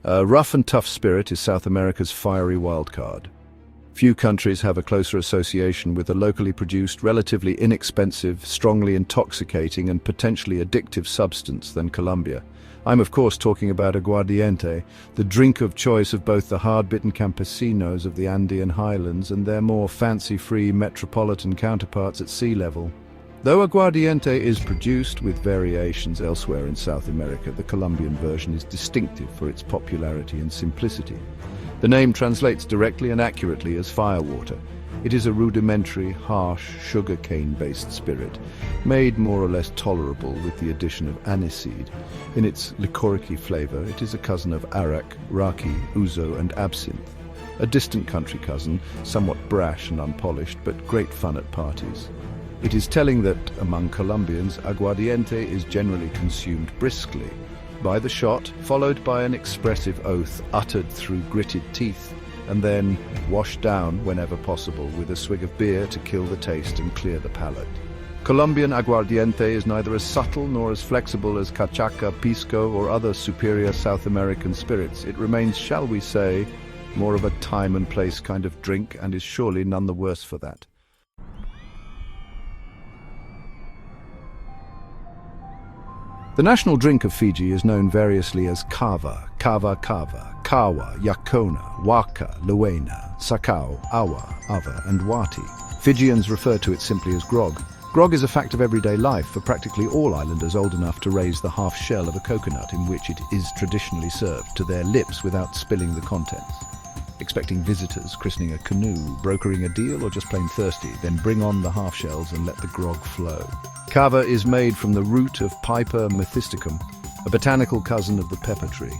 A rough and tough spirit is South America's fiery wildcard. Few countries have a closer association with a locally produced, relatively inexpensive, strongly intoxicating and potentially addictive substance than Colombia. I'm of course talking about aguardiente, the drink of choice of both the hard-bitten campesinos of the Andean highlands and their more fancy-free metropolitan counterparts at sea level. Though aguardiente is produced with variations elsewhere in South America, the Colombian version is distinctive for its popularity and simplicity. The name translates directly and accurately as firewater. It is a rudimentary, harsh, sugarcane-based spirit, made more or less tolerable with the addition of aniseed. In its liquoric flavor, it is a cousin of arak, raki, ouzo, and absinthe. A distant country cousin, somewhat brash and unpolished, but great fun at parties. It is telling that, among Colombians, aguardiente is generally consumed briskly, by the shot, followed by an expressive oath uttered through gritted teeth, and then washed down, whenever possible, with a swig of beer to kill the taste and clear the palate. Colombian aguardiente is neither as subtle nor as flexible as cachaca, pisco, or other superior South American spirits. It remains, shall we say, more of a time and place kind of drink, and is surely none the worse for that. The national drink of Fiji is known variously as kava, kawa, yakona, waka, luena, sakau, awa, ava, and wati. Fijians refer to it simply as grog. Grog is a fact of everyday life for practically all islanders old enough to raise the half shell of a coconut in which it is traditionally served to their lips without spilling the contents. Expecting visitors, christening a canoe, brokering a deal, or just plain thirsty, then bring on the half shells and let the grog flow. Kava is made from the root of Piper methysticum, a botanical cousin of the pepper tree.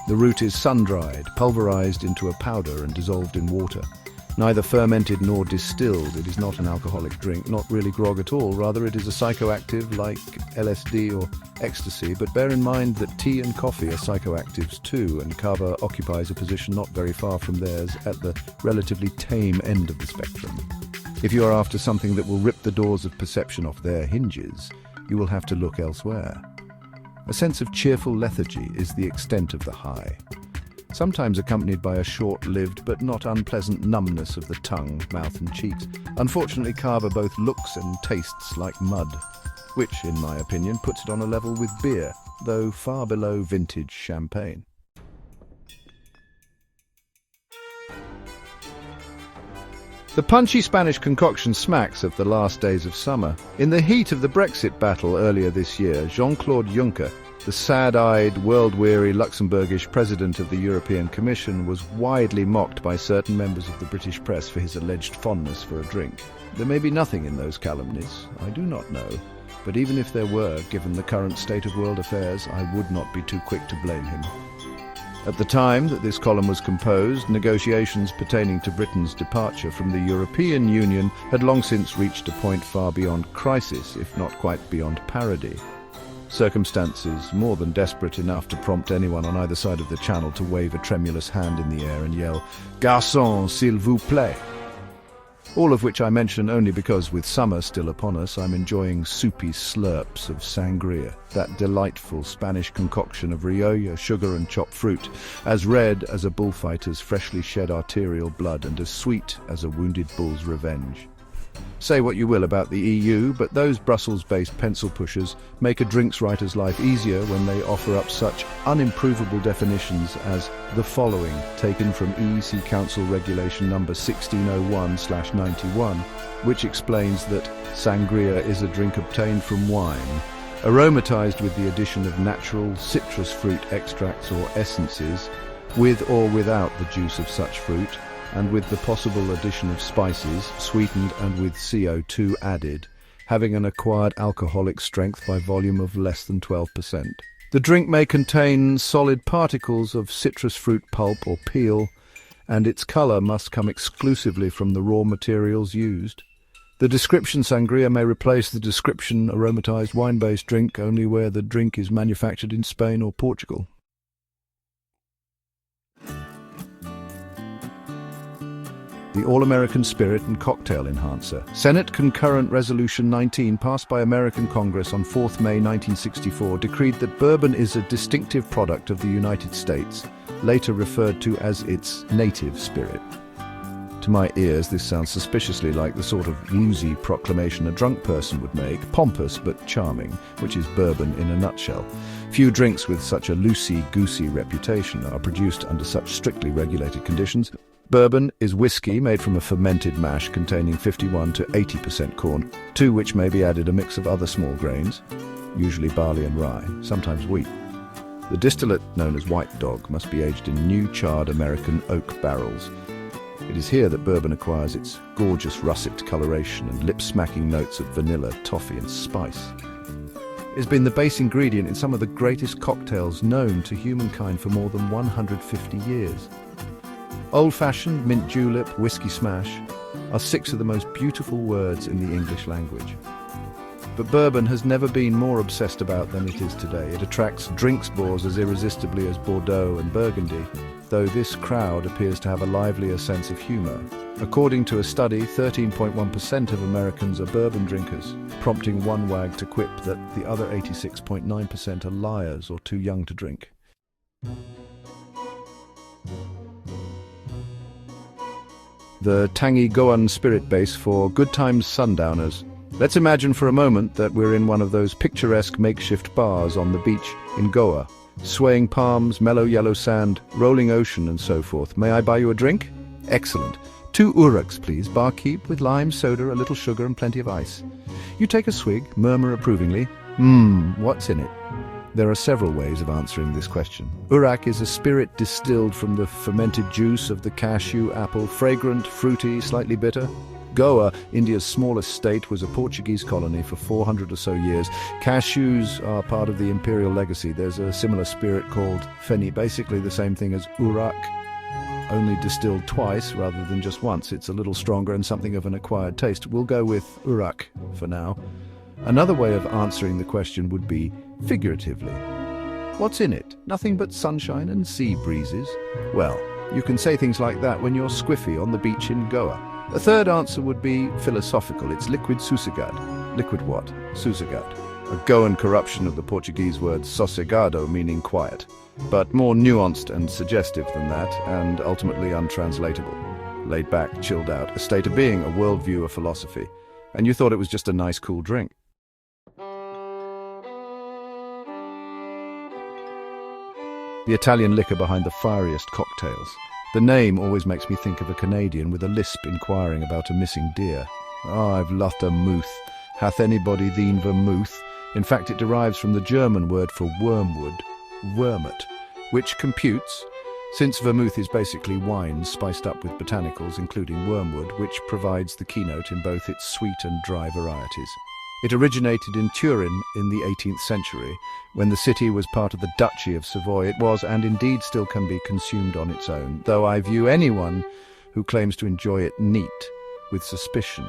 The root is sun-dried, pulverized into a powder and dissolved in water. Neither fermented nor distilled, it is not an alcoholic drink, not really grog at all. Rather, it is a psychoactive like LSD or ecstasy, but bear in mind that tea and coffee are psychoactives too, and kava occupies a position not very far from theirs at the relatively tame end of the spectrum. If you are after something that will rip the doors of perception off their hinges, you will have to look elsewhere. A sense of cheerful lethargy is the extent of the high, sometimes accompanied by a short-lived but not unpleasant numbness of the tongue, mouth and cheeks. Unfortunately, kava both looks and tastes like mud, which, in my opinion, puts it on a level with beer, though far below vintage champagne. The punchy Spanish concoction smacks of the last days of summer. In the heat of the Brexit battle earlier this year, Jean-Claude Juncker, the sad-eyed, world-weary Luxembourgish president of the European Commission, was widely mocked by certain members of the British press for his alleged fondness for a drink. There may be nothing in those calumnies, I do not know, but even if there were, given the current state of world affairs, I would not be too quick to blame him. At the time that this column was composed, negotiations pertaining to Britain's departure from the European Union had long since reached a point far beyond crisis, if not quite beyond parody. Circumstances more than desperate enough to prompt anyone on either side of the channel to wave a tremulous hand in the air and yell, "Garçon, s'il vous plaît!" All of which I mention only because, with summer still upon us, I'm enjoying soupy slurps of sangria, that delightful Spanish concoction of rioja, sugar and chopped fruit, as red as a bullfighter's freshly shed arterial blood and as sweet as a wounded bull's revenge. Say what you will about the EU, but those Brussels-based pencil pushers make a drinks writer's life easier when they offer up such unimprovable definitions as the following, taken from EEC Council Regulation number 1601/91, which explains that sangria is a drink obtained from wine, aromatized with the addition of natural citrus fruit extracts or essences, with or without the juice of such fruit, and with the possible addition of spices, sweetened and with CO2 added, having an acquired alcoholic strength by volume of less than 12%. The drink may contain solid particles of citrus fruit pulp or peel, and its colour must come exclusively from the raw materials used. The description sangria may replace the description aromatized wine-based drink only where the drink is manufactured in Spain or Portugal. the All-American Spirit and Cocktail Enhancer. Senate Concurrent Resolution 19, passed by American Congress on 4 May 1964, decreed that bourbon is a distinctive product of the United States, later referred to as its native spirit. To my ears, this sounds suspiciously like the sort of woozy proclamation a drunk person would make, pompous but charming, which is bourbon in a nutshell. Few drinks with such a loosey-goosey reputation are produced under such strictly regulated conditions. Bourbon is whiskey made from a fermented mash containing 51 to 80% corn, to which may be added a mix of other small grains, usually barley and rye, sometimes wheat. The distillate, known as White Dog, must be aged in new charred American oak barrels. It is here that bourbon acquires its gorgeous russet coloration and lip-smacking notes of vanilla, toffee and spice. It has been the base ingredient in some of the greatest cocktails known to humankind for more than 150 years. Old-fashioned, mint julep, whiskey smash are 6 of the most beautiful words in the English language. But bourbon has never been more obsessed about than it is today. It attracts drinks bores as irresistibly as Bordeaux and Burgundy, though this crowd appears to have a livelier sense of humor. According to a study, 13.1% of Americans are bourbon drinkers, prompting one wag to quip that the other 86.9% are liars or too young to drink. The tangy Goan spirit base for good times sundowners. Let's imagine for a moment that we're in one of those picturesque makeshift bars on the beach in Goa. Swaying palms, mellow yellow sand, rolling ocean and so forth. May I buy you a drink? Excellent. 2 uraks, please, barkeep, with lime, soda, a little sugar and plenty of ice. You take a swig, murmur approvingly. What's in it? There are several ways of answering this question. Urak is a spirit distilled from the fermented juice of the cashew apple, fragrant, fruity, slightly bitter. Goa, India's smallest state, was a Portuguese colony for 400 or so years. Cashews are part of the imperial legacy. There's a similar spirit called feni, basically the same thing as urak, only distilled twice rather than just once. It's a little stronger and something of an acquired taste. We'll go with urak for now. Another way of answering the question would be figuratively. What's in it? Nothing but sunshine and sea breezes? Well, you can say things like that when you're squiffy on the beach in Goa. A third answer would be philosophical. It's liquid sossegado. Liquid what? Sossegado. A Goan corruption of the Portuguese word sossegado, meaning quiet. But more nuanced and suggestive than that, and ultimately untranslatable. Laid back, chilled out, a state of being, a worldview, a philosophy. And you thought it was just a nice, cool drink. The Italian liquor behind the fieriest cocktails. The name always makes me think of a Canadian with a lisp inquiring about a missing deer. I've lost a mooth. Hath anybody theen vermouth? In fact, it derives from the German word for wormwood, wermut, which computes, since vermouth is basically wine spiced up with botanicals, including wormwood, which provides the keynote in both its sweet and dry varieties. It originated in Turin in the 18th century, when the city was part of the Duchy of Savoy. It was, and indeed still can be, consumed on its own, though I view anyone who claims to enjoy it neat with suspicion.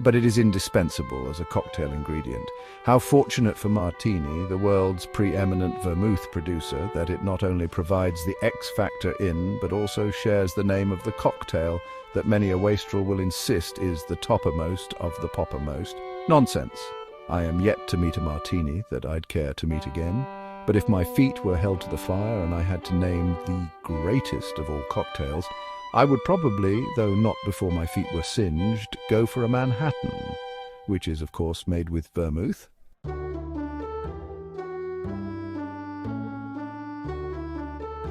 But it is indispensable as a cocktail ingredient. How fortunate for Martini, the world's preeminent vermouth producer, that it not only provides the X factor in, but also shares the name of the cocktail that many a wastrel will insist is the toppermost of the poppermost. Nonsense. I am yet to meet a Martini that I'd care to meet again. But if my feet were held to the fire and I had to name the greatest of all cocktails, I would probably, though not before my feet were singed, go for a Manhattan, which is, of course, made with vermouth.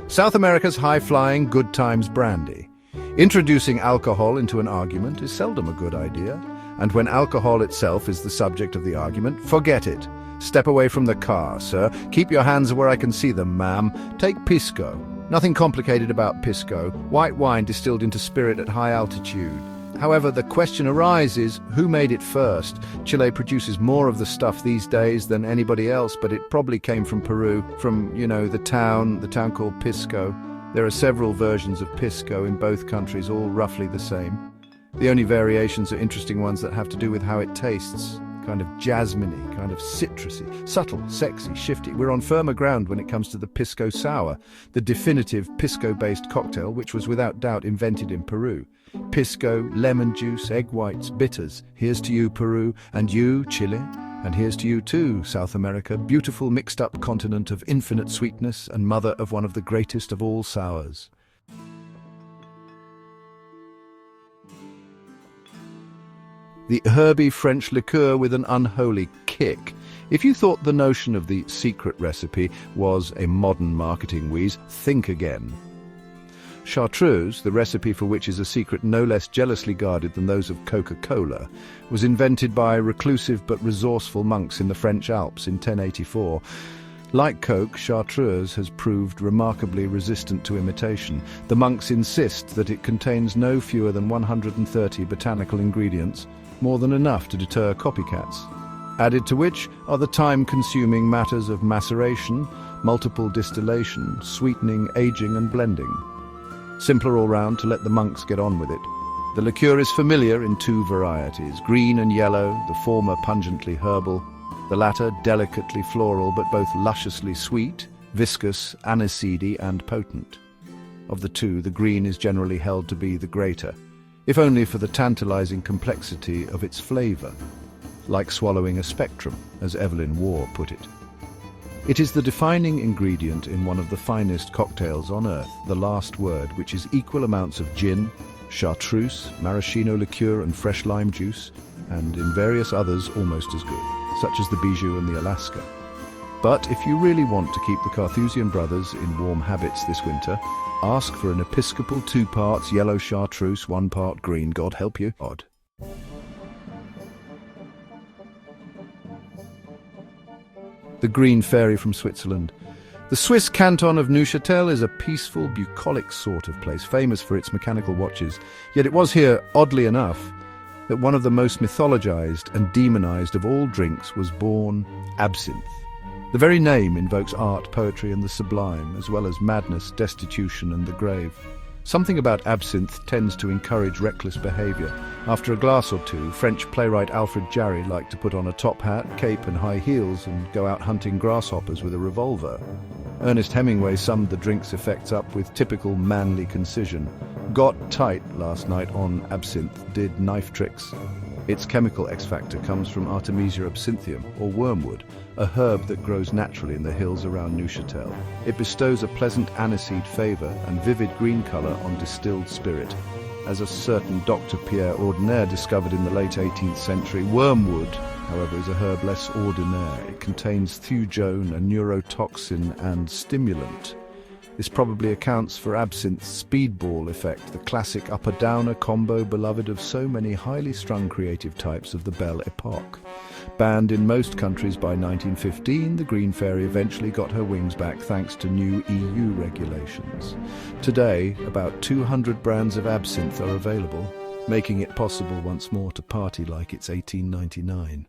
South America's high-flying good times brandy. Introducing alcohol into an argument is seldom a good idea, and when alcohol itself is the subject of the argument, forget it. Step away from the car, sir. Keep your hands where I can see them, ma'am. Take pisco. Nothing complicated about pisco. White wine distilled into spirit at high altitude. However, the question arises, who made it first? Chile produces more of the stuff these days than anybody else, but it probably came from Peru, from, the town called Pisco. There are several versions of pisco in both countries, all roughly the same. The only variations are interesting ones that have to do with how it tastes. kind of jasmine-y, kind of citrusy, subtle, sexy, shifty. We're on firmer ground when it comes to the Pisco Sour, the definitive pisco-based cocktail which was without doubt invented in Peru. Pisco, lemon juice, egg whites, bitters. Here's to you, Peru, and you, Chile. And here's to you too, South America, beautiful mixed-up continent of infinite sweetness and mother of one of the greatest of all sours. The herby French liqueur with an unholy kick. If you thought the notion of the secret recipe was a modern marketing wheeze, think again. Chartreuse, the recipe for which is a secret no less jealously guarded than those of Coca-Cola, was invented by reclusive but resourceful monks in the French Alps in 1084. Like Coke, Chartreuse has proved remarkably resistant to imitation. The monks insist that it contains no fewer than 130 botanical ingredients, more than enough to deter copycats. Added to which are the time-consuming matters of maceration, multiple distillation, sweetening, aging and blending. Simpler all round to let the monks get on with it. The liqueur is familiar in two varieties, green and yellow, the former pungently herbal, the latter delicately floral but both lusciously sweet, viscous, aniseedy and potent. Of the two, the green is generally held to be the greater, if only for the tantalizing complexity of its flavor, like swallowing a spectrum, as Evelyn Waugh put it. It is the defining ingredient in one of the finest cocktails on earth, the last word, which is equal amounts of gin, chartreuse, maraschino liqueur and fresh lime juice, and in various others almost as good, such as the Bijou and the Alaska. But if you really want to keep the Carthusian brothers in warm habits this winter, ask for an episcopal 2 parts yellow chartreuse, 1 part green. God help you. Odd. The Green Fairy from Switzerland. The Swiss canton of Neuchâtel is a peaceful, bucolic sort of place, famous for its mechanical watches. Yet it was here, oddly enough, that one of the most mythologized and demonized of all drinks was born: absinthe. The very name invokes art, poetry and the sublime, as well as madness, destitution and the grave. Something about absinthe tends to encourage reckless behavior. After a glass or two, French playwright Alfred Jarry liked to put on a top hat, cape and high heels and go out hunting grasshoppers with a revolver. Ernest Hemingway summed the drink's effects up with typical manly concision. Got tight last night on absinthe, did knife tricks. Its chemical X-factor comes from Artemisia absinthium, or wormwood, a herb that grows naturally in the hills around Neuchâtel. It bestows a pleasant aniseed flavor and vivid green color on distilled spirit. As a certain Dr. Pierre Ordinaire discovered in the late 18th century, wormwood, however, is a herb less ordinaire. It contains thujone, a neurotoxin and stimulant. This probably accounts for absinthe's speedball effect, the classic upper-downer combo beloved of so many highly strung creative types of the Belle Epoque. Banned in most countries by 1915, the Green Fairy eventually got her wings back thanks to new EU regulations. Today, about 200 brands of absinthe are available, making it possible once more to party like it's 1899.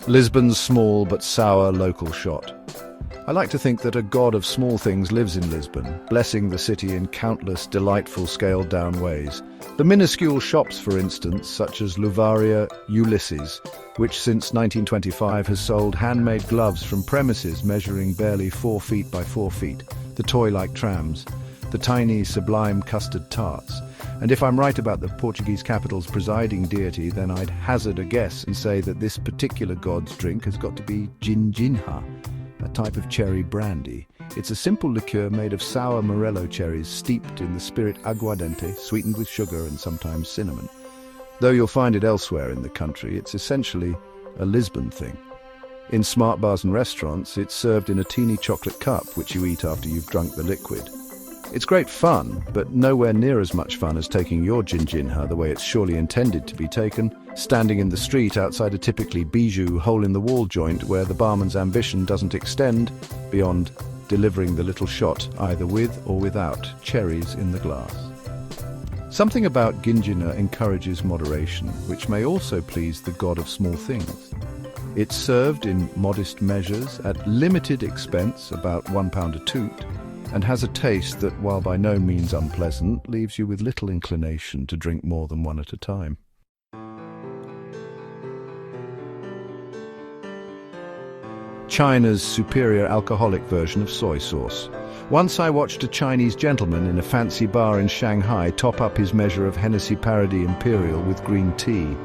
Lisbon's small but sour local shot. I like to think that a god of small things lives in Lisbon, blessing the city in countless delightful scaled-down ways. The minuscule shops, for instance, such as Luvaria Ulysses, which since 1925 has sold handmade gloves from premises measuring barely 4 feet by 4 feet, the toy-like trams, the tiny sublime custard tarts. And if I'm right about the Portuguese capital's presiding deity, then I'd hazard a guess and say that this particular god's drink has got to be ginginha, a type of cherry brandy. It's a simple liqueur made of sour morello cherries steeped in the spirit aguardente, sweetened with sugar and sometimes cinnamon. Though you'll find it elsewhere in the country, it's essentially a Lisbon thing. In smart bars and restaurants, it's served in a teeny chocolate cup, which you eat after you've drunk the liquid. It's great fun, but nowhere near as much fun as taking your ginginha the way it's surely intended to be taken, standing in the street outside a typically bijou hole-in-the-wall joint where the barman's ambition doesn't extend beyond delivering the little shot either with or without cherries in the glass. Something about ginginha encourages moderation, which may also please the god of small things. It's served in modest measures at limited expense, about £1 a toot, and has a taste that, while by no means unpleasant, leaves you with little inclination to drink more than one at a time. China's superior alcoholic version of soy sauce. Once I watched a Chinese gentleman in a fancy bar in Shanghai top up his measure of Hennessy Paradis Imperial with green tea.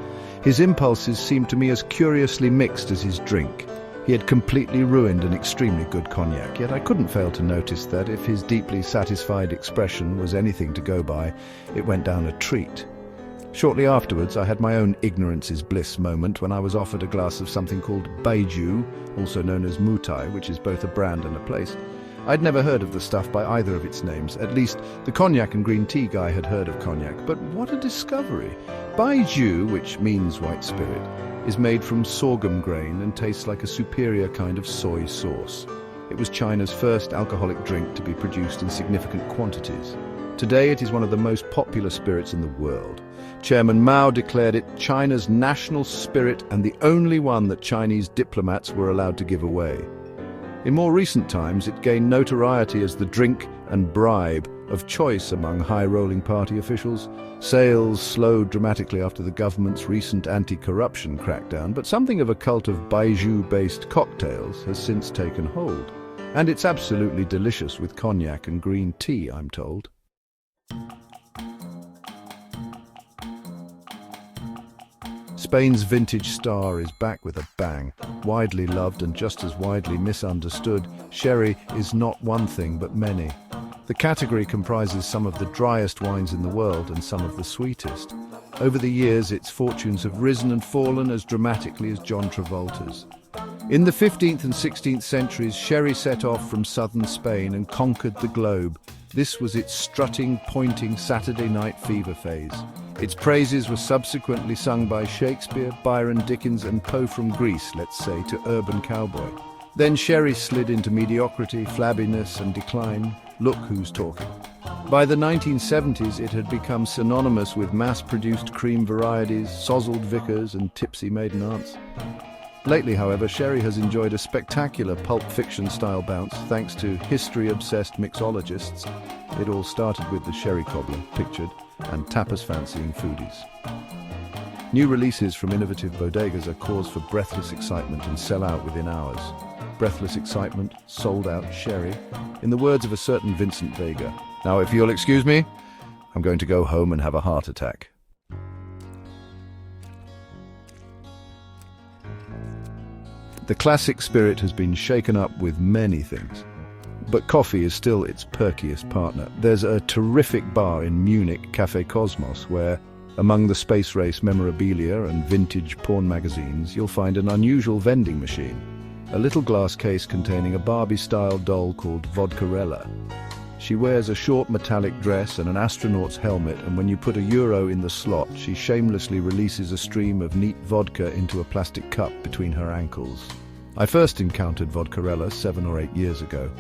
His impulses seemed to me as curiously mixed as his drink. He had completely ruined an extremely good cognac, yet I couldn't fail to notice that if his deeply satisfied expression was anything to go by, it went down a treat. Shortly afterwards, I had my own ignorance is bliss moment when I was offered a glass of something called baijiu, also known as mutai, which is both a brand and a place. I'd never heard of the stuff by either of its names. At least the cognac and green tea guy had heard of cognac, but what a discovery! Baijiu, which means white spirit, is made from sorghum grain and tastes like a superior kind of soy sauce. It was China's first alcoholic drink to be produced in significant quantities. Today it is one of the most popular spirits in the world. Chairman Mao declared it China's national spirit and the only one that Chinese diplomats were allowed to give away. In more recent times, it gained notoriety as the drink and bribe of choice among high-rolling party officials. Sales slowed dramatically after the government's recent anti-corruption crackdown, but something of a cult of baijiu-based cocktails has since taken hold. And it's absolutely delicious with cognac and green tea, I'm told. Spain's vintage star is back with a bang. Widely loved and just as widely misunderstood, sherry is not one thing but many. The category comprises some of the driest wines in the world and some of the sweetest. Over the years, its fortunes have risen and fallen as dramatically as John Travolta's. In the 15th and 16th centuries, sherry set off from southern Spain and conquered the globe. This was its strutting, pointing Saturday night fever phase. Its praises were subsequently sung by Shakespeare, Byron, Dickens and Poe from Greece, let's say, to urban cowboy. Then sherry slid into mediocrity, flabbiness and decline. Look who's talking. By the 1970s, it had become synonymous with mass-produced cream varieties, sozzled vicars and tipsy maiden aunts. Lately, however, sherry has enjoyed a spectacular Pulp Fiction-style bounce thanks to history-obsessed mixologists. It all started with the sherry cobbler, pictured, and tapas-fancying foodies. New releases from innovative bodegas are cause for breathless excitement and sell out within hours. Breathless excitement, sold out sherry, in the words of a certain Vincent Vega. Now, if you'll excuse me, I'm going to go home and have a heart attack. The classic spirit has been shaken up with many things, but coffee is still its perkiest partner. There's a terrific bar in Munich, Café Cosmos, where, among the space race memorabilia and vintage porn magazines, you'll find an unusual vending machine, a little glass case containing a Barbie-style doll called Vodkarella. She wears a short metallic dress and an astronaut's helmet, and when you put €1 in the slot, she shamelessly releases a stream of neat vodka into a plastic cup between her ankles. I first encountered Vodkarella 7 or 8 years ago.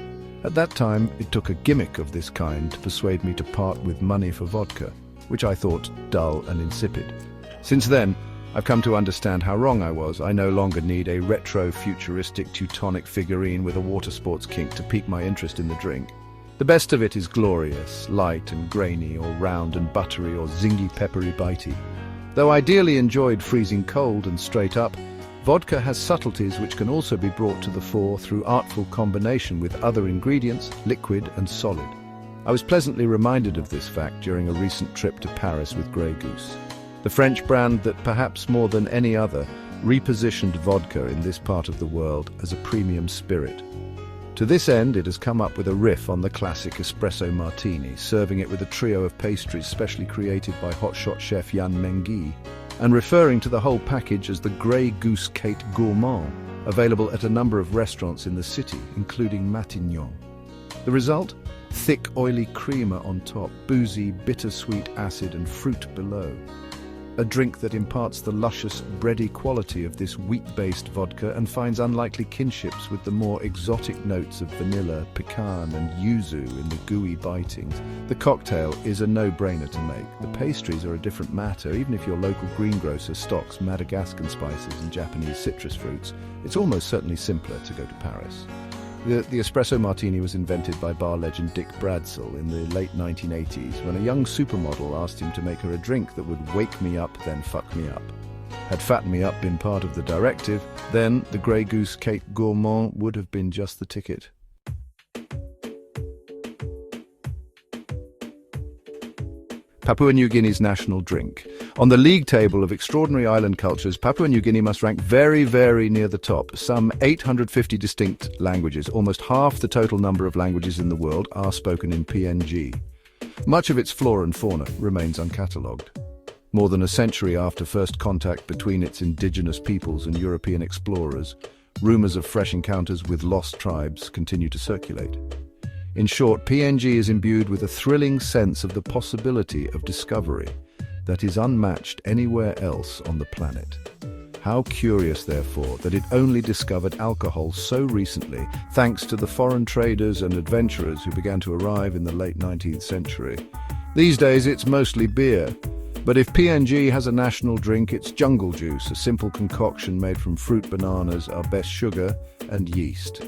At that time, it took a gimmick of this kind to persuade me to part with money for vodka, which I thought dull and insipid. Since then, I've come to understand how wrong I was. I no longer need a retro-futuristic Teutonic figurine with a water sports kink to pique my interest in the drink. The best of it is glorious, light and grainy, or round and buttery, or zingy peppery bitey. Though ideally enjoyed freezing cold and straight up, vodka has subtleties which can also be brought to the fore through artful combination with other ingredients, liquid and solid. I was pleasantly reminded of this fact during a recent trip to Paris with Grey Goose, the French brand that perhaps more than any other repositioned vodka in this part of the world as a premium spirit. To this end, it has come up with a riff on the classic espresso martini, serving it with a trio of pastries specially created by hotshot chef Jan Mengi, and referring to the whole package as the Grey Goose Cake Gourmand, available at a number of restaurants in the city, including Matignon. The result? Thick, oily creamer on top, boozy, bittersweet acid and fruit below. A drink that imparts the luscious, bready quality of this wheat-based vodka and finds unlikely kinships with the more exotic notes of vanilla, pecan and yuzu in the gooey bitings. The cocktail is a no-brainer to make. The pastries are a different matter. Even if your local greengrocer stocks Madagascan spices and Japanese citrus fruits, it's almost certainly simpler to go to Paris. The espresso martini was invented by bar legend Dick Bradsell in the late 1980s when a young supermodel asked him to make her a drink that would wake me up, then fuck me up. Had fatten me up been part of the directive, then the Grey Goose Cape Gourmand would have been just the ticket. Papua New Guinea's national drink. On the league table of extraordinary island cultures, Papua New Guinea must rank very, very near the top. Some 850 distinct languages, almost half the total number of languages in the world, are spoken in PNG. Much of its flora and fauna remains uncatalogued. More than a century after first contact between its indigenous peoples and European explorers, rumours of fresh encounters with lost tribes continue to circulate. In short, PNG is imbued with a thrilling sense of the possibility of discovery that is unmatched anywhere else on the planet. How curious, therefore, that it only discovered alcohol so recently, thanks to the foreign traders and adventurers who began to arrive in the late 19th century. These days it's mostly beer, but if PNG has a national drink, it's jungle juice, a simple concoction made from fruit, bananas, our best sugar, and yeast.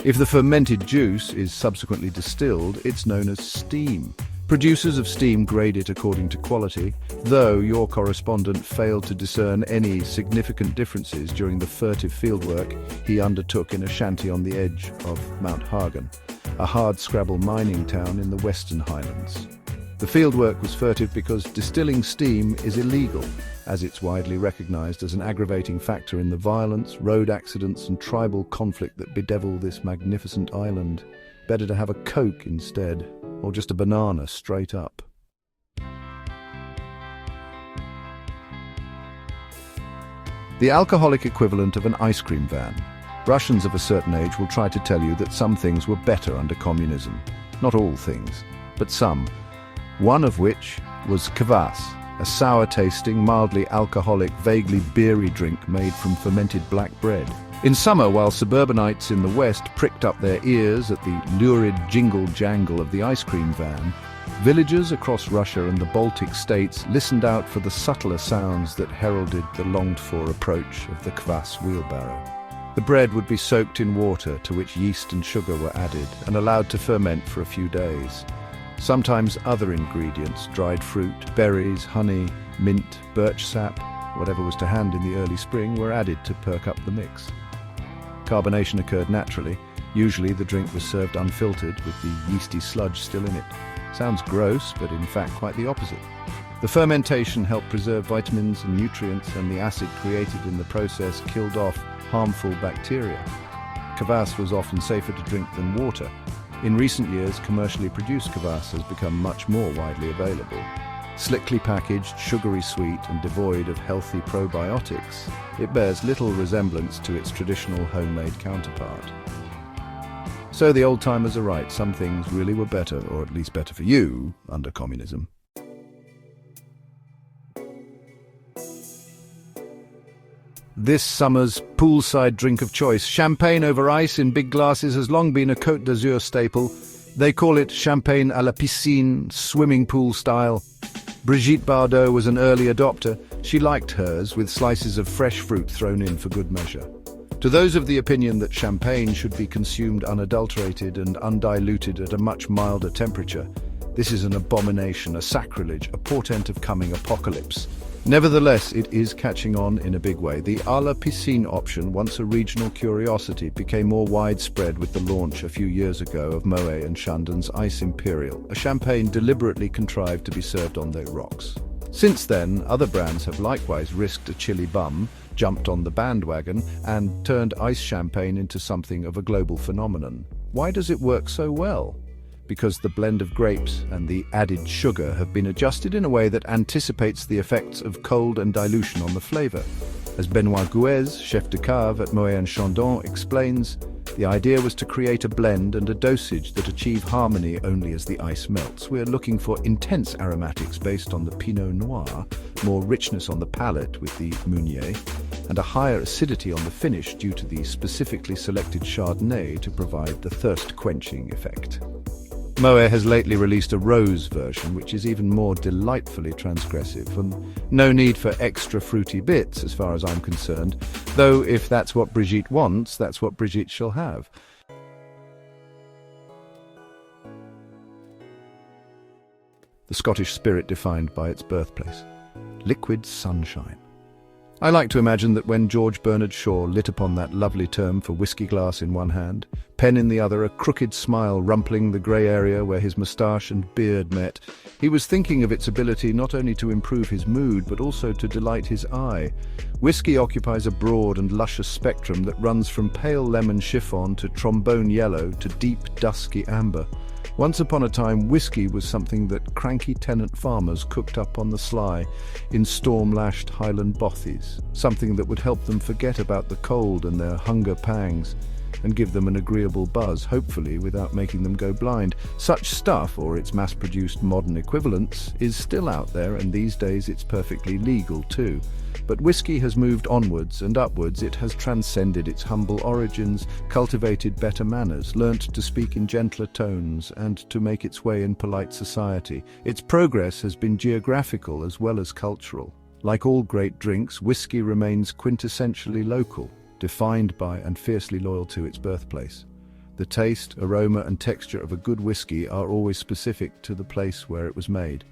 If the fermented juice is subsequently distilled, it's known as steam. Producers of steam grade it according to quality, though your correspondent failed to discern any significant differences during the furtive fieldwork he undertook in a shanty on the edge of Mount Hagen, a hard-scrabble mining town in the Western Highlands. The fieldwork was furtive because distilling steam is illegal, as it's widely recognized as an aggravating factor in the violence, road accidents and tribal conflict that bedevil this magnificent island. Better to have a Coke instead, or just a banana straight up. The alcoholic equivalent of an ice cream van. Russians of a certain age will try to tell you that some things were better under communism. Not all things, but some. One of which was kvass, a sour-tasting, mildly alcoholic, vaguely beery drink made from fermented black bread. In summer, while suburbanites in the West pricked up their ears at the lurid jingle-jangle of the ice cream van, villagers across Russia and the Baltic states listened out for the subtler sounds that heralded the longed-for approach of the kvass wheelbarrow. The bread would be soaked in water to which yeast and sugar were added and allowed to ferment for a few days. Sometimes other ingredients, dried fruit, berries, honey, mint, birch sap, whatever was to hand in the early spring, were added to perk up the mix. Carbonation occurred naturally. Usually the drink was served unfiltered with the yeasty sludge still in it. Sounds gross, but in fact quite the opposite. The fermentation helped preserve vitamins and nutrients, and the acid created in the process killed off harmful bacteria. Kvass was often safer to drink than water. In recent years, commercially produced kvass has become much more widely available. Slickly packaged, sugary sweet, and devoid of healthy probiotics, it bears little resemblance to its traditional homemade counterpart. So the old-timers are right, some things really were better, or at least better for you, under communism. This summer's poolside drink of choice, champagne over ice in big glasses, has long been a Côte d'Azur staple. They call it champagne à la piscine, swimming pool style. Brigitte Bardot was an early adopter. She liked hers, with slices of fresh fruit thrown in for good measure. To those of the opinion that champagne should be consumed unadulterated and undiluted at a much milder temperature, this is an abomination, a sacrilege, a portent of coming apocalypse. Nevertheless, it is catching on in a big way. The à la piscine option, once a regional curiosity, became more widespread with the launch a few years ago of Moet and Chandon's Ice Imperial, a champagne deliberately contrived to be served on the rocks. Since then, other brands have likewise risked a chilly bum, jumped on the bandwagon, and turned ice champagne into something of a global phenomenon. Why does it work so well? Because the blend of grapes and the added sugar have been adjusted in a way that anticipates the effects of cold and dilution on the flavour. As Benoit Gouez, chef de cave at Moet and Chandon, explains, the idea was to create a blend and a dosage that achieve harmony only as the ice melts. We're looking for intense aromatics based on the Pinot Noir, more richness on the palate with the Meunier, and a higher acidity on the finish due to the specifically selected Chardonnay to provide the thirst-quenching effect. Moet has lately released a rose version, which is even more delightfully transgressive, and no need for extra fruity bits as far as I'm concerned, though if that's what Brigitte wants, that's what Brigitte shall have. the Scottish spirit defined by its birthplace. Liquid sunshine. I like to imagine that when George Bernard Shaw lit upon that lovely term for whiskey glass in one hand, pen in the other, a crooked smile rumpling the grey area where his moustache and beard met, he was thinking of its ability not only to improve his mood but also to delight his eye. Whiskey occupies a broad and luscious spectrum that runs from pale lemon chiffon to trombone yellow to deep dusky amber. Once upon a time, whiskey was something that cranky tenant farmers cooked up on the sly in storm-lashed Highland bothies, something that would help them forget about the cold and their hunger pangs, and give them an agreeable buzz, hopefully without making them go blind. Such stuff, or its mass-produced modern equivalents, is still out there, and these days it's perfectly legal too. But whiskey has moved onwards and upwards. It has transcended its humble origins, cultivated better manners, learnt to speak in gentler tones, and to make its way in polite society. Its progress has been geographical as well as cultural. Like all great drinks, whiskey remains quintessentially local, defined by and fiercely loyal to its birthplace. The taste, aroma, and texture of a good whiskey are always specific to the place where it was made.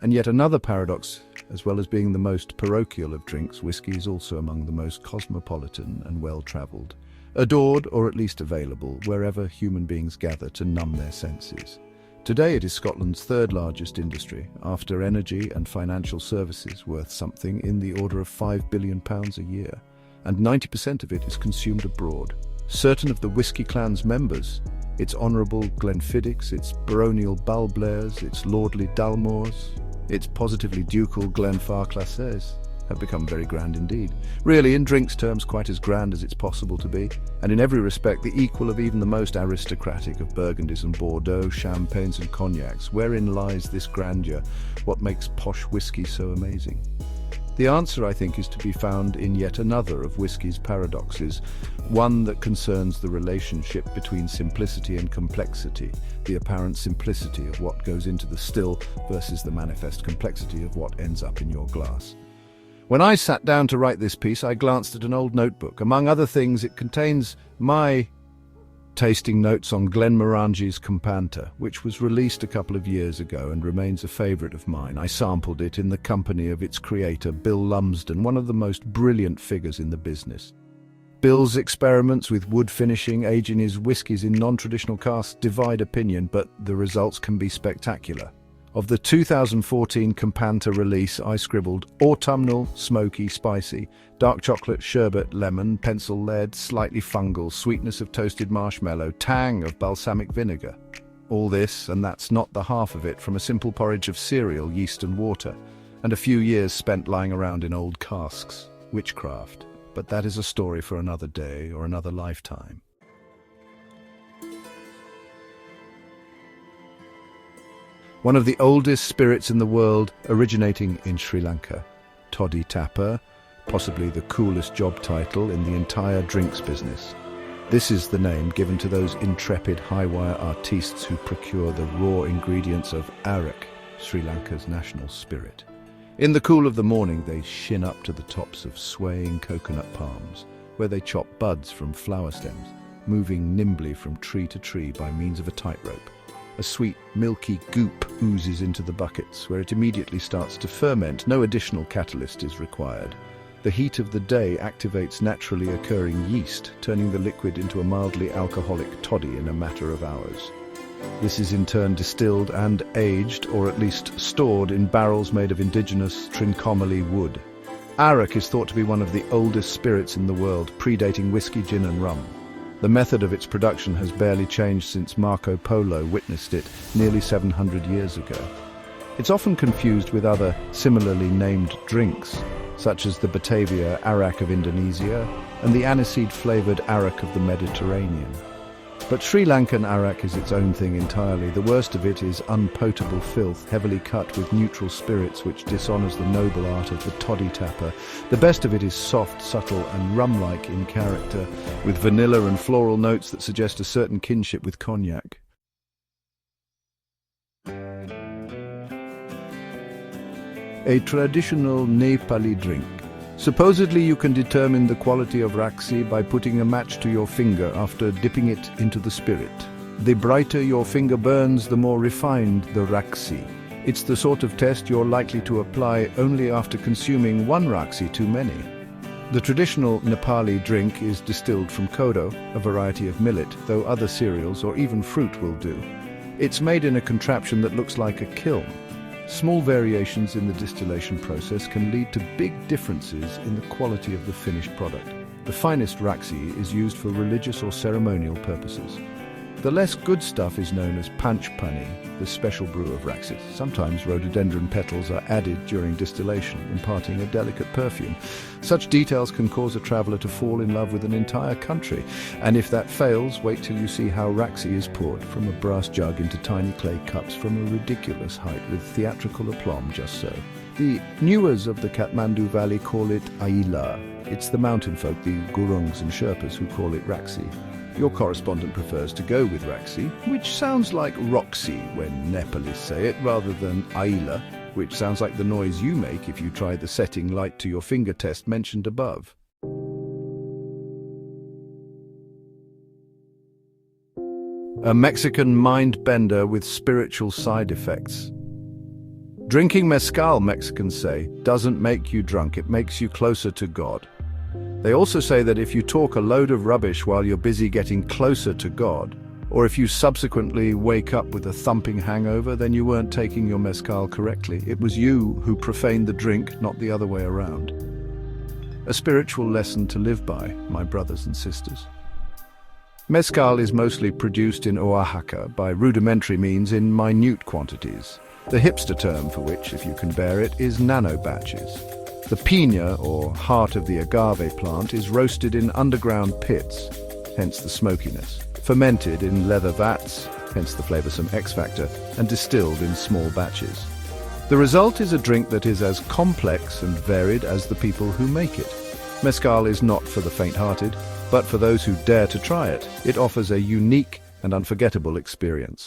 And yet another paradox, as well as being the most parochial of drinks, whiskey is also among the most cosmopolitan and well-travelled, adored or at least available wherever human beings gather to numb their senses. Today it is Scotland's third largest industry, after energy and financial services, worth something in the order of £5 billion a year, and 90% of it is consumed abroad. Certain of the Whisky Clan's members, its honourable Glenfiddichs, its baronial Balblairs, its lordly Dalmores, its positively ducal Glenfarclasses, have become very grand indeed. Really, in drinks terms, quite as grand as it's possible to be, and in every respect the equal of even the most aristocratic of Burgundies and Bordeaux, champagnes and cognacs. Wherein lies this grandeur? What makes posh whiskey so amazing? The answer, I think, is to be found in yet another of whiskey's paradoxes, one that concerns the relationship between simplicity and complexity, the apparent simplicity of what goes into the still versus the manifest complexity of what ends up in your glass. When I sat down to write this piece, I glanced at an old notebook. Among other things, it contains my tasting notes on Glenmorangi's Companta, which was released a couple of years ago and remains a favourite of mine. I sampled it in the company of its creator, Bill Lumsden, one of the most brilliant figures in the business. Bill's experiments with wood finishing, aging his whiskies in non-traditional casks divide opinion, but the results can be spectacular. Of the 2014 Companta release, I scribbled autumnal, smoky, spicy, dark chocolate, sherbet, lemon, pencil lead, slightly fungal, sweetness of toasted marshmallow, tang of balsamic vinegar. All this, and that's not the half of it, from a simple porridge of cereal, yeast and water, and a few years spent lying around in old casks. Witchcraft. But that is a story for another day or another lifetime. One of the oldest spirits in the world, originating in Sri Lanka. Toddy Tapper, possibly the coolest job title in the entire drinks business. This is the name given to those intrepid high-wire artistes who procure the raw ingredients of arak, Sri Lanka's national spirit. In the cool of the morning, they shin up to the tops of swaying coconut palms, where they chop buds from flower stems, moving nimbly from tree to tree by means of a tightrope. A sweet, milky goop oozes into the buckets, where it immediately starts to ferment. No additional catalyst is required. The heat of the day activates naturally occurring yeast, turning the liquid into a mildly alcoholic toddy in a matter of hours. This is in turn distilled and aged, or at least stored, in barrels made of indigenous Trincomalee wood. Arak is thought to be one of the oldest spirits in the world, predating whiskey, gin and rum. The method of its production has barely changed since Marco Polo witnessed it nearly 700 years ago. It's often confused with other similarly named drinks, such as the Batavia Arak of Indonesia and the aniseed-flavoured Arak of the Mediterranean. But Sri Lankan Arak is its own thing entirely. The worst of it is unpotable filth, heavily cut with neutral spirits, which dishonours the noble art of the toddy tapper. The best of it is soft, subtle and rum-like in character, with vanilla and floral notes that suggest a certain kinship with cognac. A traditional Nepali drink. Supposedly you can determine the quality of raksi by putting a match to your finger after dipping it into the spirit. The brighter your finger burns, the more refined the raksi. It's the sort of test you're likely to apply only after consuming one raksi too many. The traditional Nepali drink is distilled from kodo, a variety of millet, though other cereals or even fruit will do. It's made in a contraption that looks like a kiln. Small variations in the distillation process can lead to big differences in the quality of the finished product. The finest raksi is used for religious or ceremonial purposes. The less good stuff is known as panch pani, the special brew of raksi. Sometimes rhododendron petals are added during distillation, imparting a delicate perfume. Such details can cause a traveller to fall in love with an entire country. And if that fails, wait till you see how raksi is poured from a brass jug into tiny clay cups from a ridiculous height with theatrical aplomb just so. The Nuas of the Kathmandu Valley call it Aila. It's the mountain folk, the Gurungs and Sherpas, who call it raksi. Your correspondent prefers to go with raksi, which sounds like Roxy when Nepalese say it, rather than Aila, which sounds like the noise you make if you try the setting light to your finger test mentioned above. A Mexican mind-bender with spiritual side effects. Drinking mezcal, Mexicans say, doesn't make you drunk, it makes you closer to God. They also say that if you talk a load of rubbish while you're busy getting closer to God, or if you subsequently wake up with a thumping hangover, then you weren't taking your mezcal correctly. It was you who profaned the drink, not the other way around. A spiritual lesson to live by, my brothers and sisters. Mezcal is mostly produced in Oaxaca by rudimentary means in minute quantities. The hipster term for which, if you can bear it, is nano batches. The piña, or heart of the agave plant, is roasted in underground pits, hence the smokiness, fermented in leather vats, hence the flavoursome X-factor, and distilled in small batches. The result is a drink that is as complex and varied as the people who make it. Mezcal is not for the faint-hearted, but for those who dare to try it. It offers a unique and unforgettable experience.